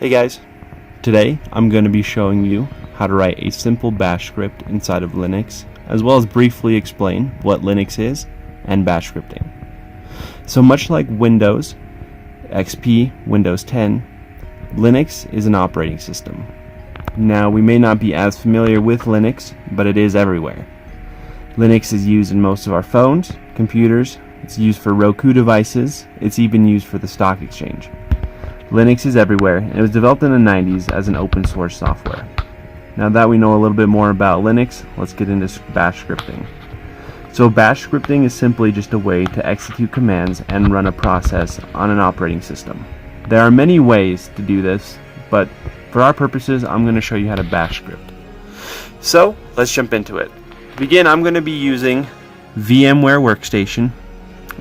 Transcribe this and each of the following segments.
Hey guys, today I'm going to be showing you how to write a simple bash script inside of Linux, as well as briefly explain what Linux is and bash scripting. So much like Windows, XP, Windows 10, Linux is an operating system. Now we may not be as familiar with Linux, but it is everywhere. Linux is used in most of our phones, computers, it's used for Roku devices, it's even used for the stock exchange. Linux is everywhere, and it was developed in the 90s as an open source software. Now that we know a little bit more about Linux, let's get into bash scripting. So bash scripting is simply just a way to execute commands and run a process on an operating system. There are many ways to do this, but for our purposes, I'm going to show you how to bash script. So let's jump into it. To begin, I'm going to be using VMware Workstation.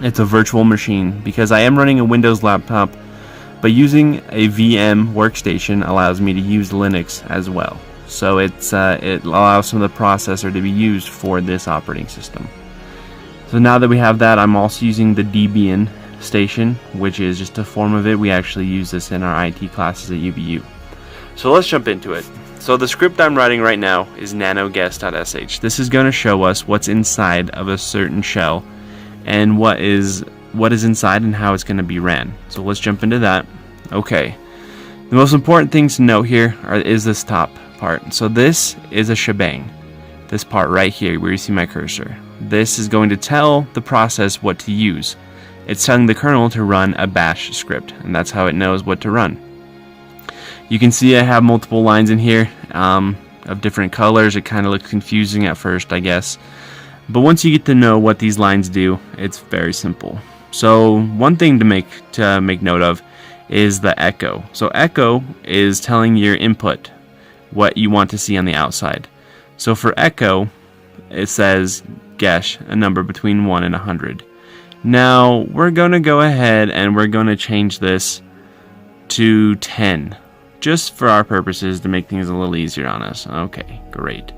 It's a virtual machine because I am running a Windows laptop, but using a VM workstation allows me to use Linux as well. So it allows some of the processor to be used for this operating system. So now that we have that, I'm also using the Debian station, which is just a form of it. We actually use this in our IT classes at UVU. So let's jump into it. So the script I'm writing right now is nanoguess.sh. This is going to show us what's inside of a certain shell and what is inside and how it's going to be ran. So let's jump into that. Okay. The most important things to note here is this top part. So this is a shebang. This part right here where you see my cursor. This is going to tell the process what to use. It's telling the kernel to run a bash script, and that's how it knows what to run. You can see I have multiple lines in here of different colors. It kind of looks confusing at first, I guess. But once you get to know what these lines do, it's very simple. So one thing to make note of is the echo. So echo is telling your input what you want to see on the outside. So for echo, it says gesh, a number between 1 and 100. Now we're going to go ahead and we're going to change this to 10, just for our purposes to make things a little easier on us. Okay, great.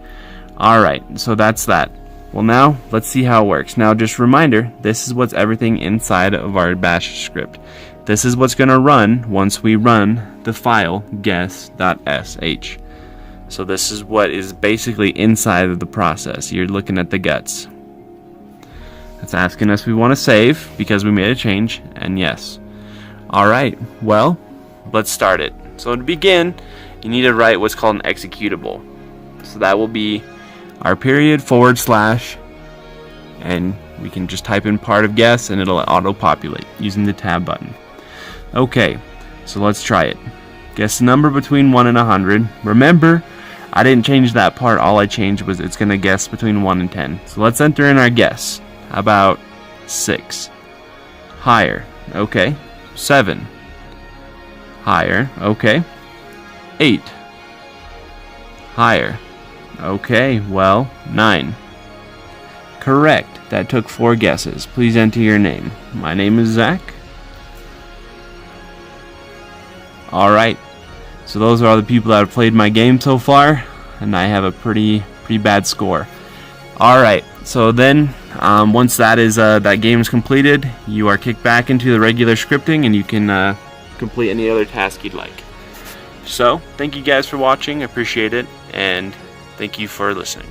Alright, so that's that. Well, now let's see how it works. Now just a reminder, this is what's everything inside of our bash script. This is what's going to run once we run the file guess.sh. So this is what is basically inside of the process. You're looking at the guts. It's asking us if we want to save because we made a change, and yes. Alright, well, let's start it. So to begin, you need to write what's called an executable. So that will be our period /, and we can just type in part of guess and it'll auto-populate using the tab button. Okay, so let's try it. Guess the number between 1 and 100. Remember, I didn't change that part. All I changed was it's going to guess between 1 and 10. So let's enter in our guess. How about 6? Higher. Okay. 7. Higher. Okay. 8. Higher. Okay, well, 9. Correct. That took 4 guesses. Please enter your name. My name is Zach. Alright. So those are all the people that have played my game so far, and I have a pretty bad score. Alright, so then once that game is completed, you are kicked back into the regular scripting and you can complete any other task you'd like. So, thank you guys for watching, I appreciate it, and thank you for listening.